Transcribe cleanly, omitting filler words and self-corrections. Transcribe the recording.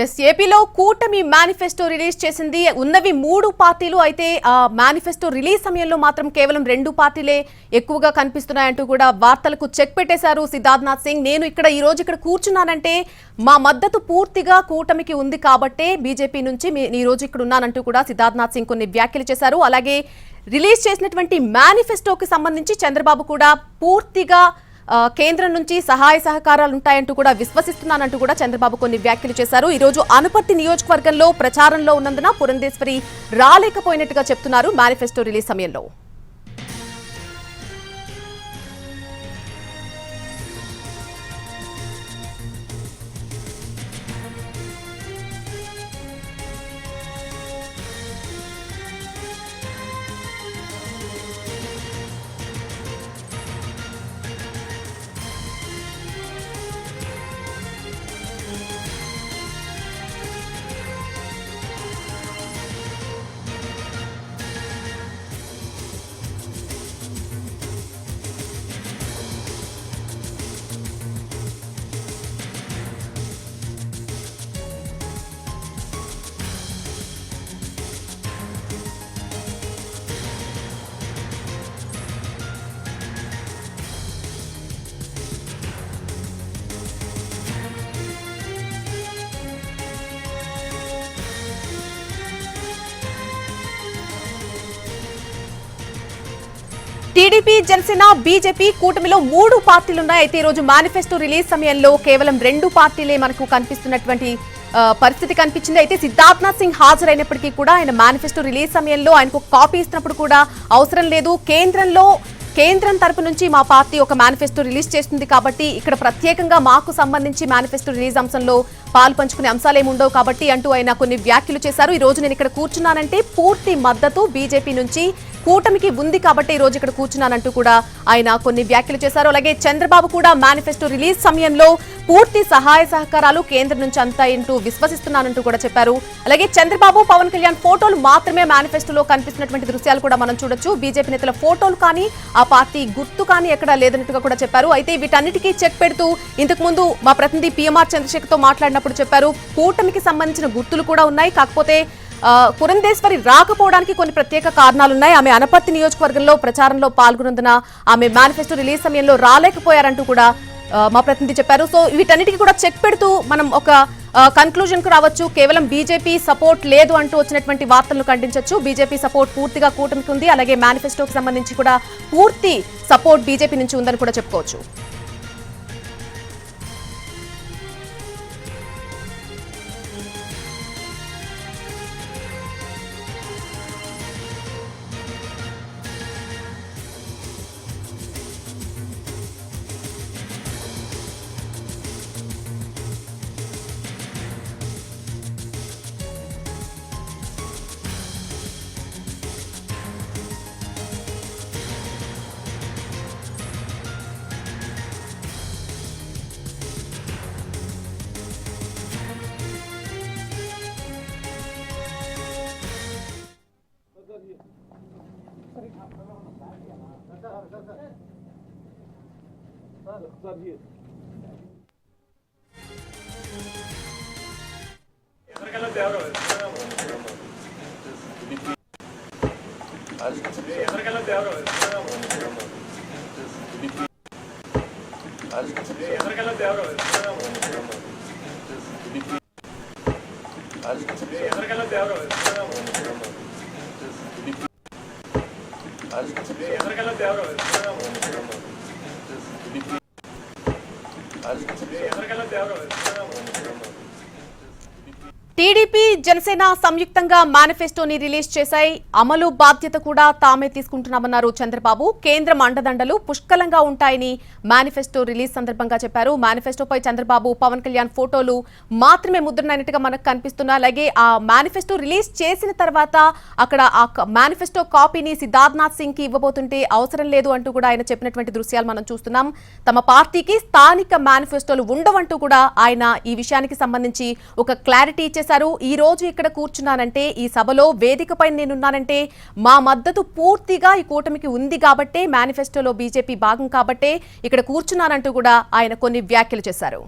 ఏపీలో కూటమి manifesto release చేసింది. ఉన్నవి 3 పార్టీలు. అయితే మేనిఫెస్టో రిలీజ్ సమయంలో మాత్రం కేవలం 2 పార్టీలే ఎక్కువగా కనిపిస్తున్నాయంటూ కూడా వార్తలకు చెక్ పెట్టేశారు సిద్ధార్థనాథ్ సింగ్. నేను ఈ రోజు ఇక్కడ కూర్చున్నానంటే మా మద్దతు పూర్తిగా కూటమికి ఉంది కాబట్టే బీజేపీ నుంచి ఈ రోజు ఇక్కడ ఉన్నానంటూ కూడా సిద్ధార్థనాథ్ సింగ్ కొన్ని వ్యాఖ్యలు చేశారు. అలాగే రిలీజ్ చేసినటువంటి మేనిఫెస్టోకి సంబంధించి చంద్రబాబు కూడా పూర్తిగా కేంద్రం నుంచి సహాయ సహకారాలు ఉంటాయంటూ కూడా విశ్వసిస్తున్నానంటూ కూడా చంద్రబాబు కొన్ని వ్యాఖ్యలు చేశారు. ఈ రోజు అనుపర్తి నియోజకవర్గంలో ప్రచారంలో ఉన్నందున పురంధేశ్వరి రాలేకపోయినట్టుగా చెప్తున్నారు మేనిఫెస్టో రిలీజ్ సమయంలో. టీడీపీ, జనసేన, బీజేపీ కూటమిలో 3 పార్టీలున్నాయి. అయితే ఈ రోజు మేనిఫెస్టో రిలీజ్ సమయంలో కేవలం 2 పార్టీలే మనకు కనిపిస్తున్నటువంటి పరిస్థితి కనిపించింది. అయితే సిద్ధార్థనాథ్ సింగ్ హాజరైనప్పటికీ కూడా ఆయన మేనిఫెస్టో రిలీజ్ సమయంలో ఆయనకు కాపీ ఇస్తున్నప్పుడు కూడా అవసరం లేదు, కేంద్రం తరపు నుంచి మా పార్టీ ఒక మేనిఫెస్టో రిలీజ్ చేస్తుంది కాబట్టి ఇక్కడ ప్రత్యేకంగా మాకు సంబంధించి మేనిఫెస్టో రిలీజ్ అంశంలో పాలు పంచుకునే అంశాలేమి ఉండవు కాబట్టి అంటూ ఆయన కొన్ని వ్యాఖ్యలు చేశారు. ఈ రోజు నేను ఇక్కడ కూర్చున్నానంటే పూర్తి మద్దతు బీజేపీ నుంచి కూటమికి ఉంది కాబట్టి ఈ రోజు ఇక్కడ కూర్చున్నానంటూ కూడా ఆయన కొన్ని వ్యాఖ్యలు చేశారు. అలాగే చంద్రబాబు కూడా మేనిఫెస్టో రిలీజ్ సమయంలో పూర్తి సహాయ సహకారాలు కేంద్రం నుంచి అంతాయంటూ విశ్వసిస్తున్నానంటూ కూడా చెప్పారు. అలాగే చంద్రబాబు, పవన్ కళ్యాణ్ ఫోటోలు మాత్రమే మేనిఫెస్టోలో కనిపిస్తున్నటువంటి దృశ్యాలు కూడా మనం చూడొచ్చు. బీజేపీ నేతల ఫోటోలు కానీ ఆ పార్టీ గుర్తు కానీ ఎక్కడా లేదన్నట్టుగా కూడా చెప్పారు. అయితే వీటన్నిటికీ చెక్ పెడుతూ ఇంతకు ముందు మా ప్రతినిధి పిఎంఆర్ చంద్రశేఖర్ తో మాట్లాడినప్పుడు చెప్పారు కూటమికి సంబంధించిన గుర్తులు కూడా ఉన్నాయి, కాకపోతే పురంధేశ్వరి రాకపోవడానికి కొన్ని ప్రత్యేక కారణాలున్నాయి. ఆమె అనపర్తి నియోజకవర్గంలో ప్రచారంలో పాల్గొన్నందున ఆమె మేనిఫెస్టో రిలీజ్ సమయంలో రాలేకపోయారంటూ కూడా మా ప్రతినిధి చెప్పారు. సో వీటన్నిటికీ కూడా చెక్ పెడుతూ మనం ఒక కన్క్లూజన్ కు రావచ్చు. కేవలం బీజేపీ సపోర్ట్ లేదు అంటూ వచ్చినటువంటి వార్తలను ఖండించవచ్చు. బీజేపీ సపోర్ట్ పూర్తిగా కూటమికి ఉంది. అలాగే మేనిఫెస్టోకి సంబంధించి కూడా పూర్తి సపోర్ట్ బీజేపీ నుంచి ఉందని కూడా చెప్పుకోవచ్చు. టీడీపీ, జనసేన సంయుక్తంగా మేనిఫెస్టోని రిలీజ్ చేశాయి. అమలు బాధ్యత కూడా తామే తీసుకుంటున్నామన్నారు చంద్రబాబు. కేంద్రం అండదండలు పుష్కలంగా ఉంటాయని మేనిఫెస్టో రిలీజ్ సందర్భంగా చెప్పారు. మేనిఫెస్టోపై చంద్రబాబు, పవన్ కళ్యాణ్ ఫోటోలు మాత్రమే ముద్రణైనట్టుగా మనకు కనిపిస్తున్నాయి. అలాగే ఆ మేనిఫెస్టో రిలీజ్ చేసిన తర్వాత అక్కడ ఆ మేనిఫెస్టో కాపీని సిద్ధార్థనాథ్ సింగ్ కి ఇవ్వబోతుంటే అవసరం లేదు అంటూ కూడా ఆయన చెప్పినటువంటి దృశ్యాలు మనం చూస్తున్నాం. తమ పార్టీకి స్థానిక మేనిఫెస్టోలు ఉండవంటూ కూడా ఆయన ఈ విషయానికి సంబంధించి ఒక క్లారిటీ ఇచ్చేశారు. ఈ రోజు ఇక్కడ కూర్చున్నానంటే, ఈ సభలో వేదికపై నేనున్నానంటే మా మద్దతు పూర్తిగా ఈ కూటమికి ఉంది కాబట్టే, మేనిఫెస్టోలో బీజేపీ భాగం కాబట్టే ఇక్కడ కూర్చున్నానంటూ కూడా ఆయన కొన్ని వ్యాఖ్యలు చేశారు.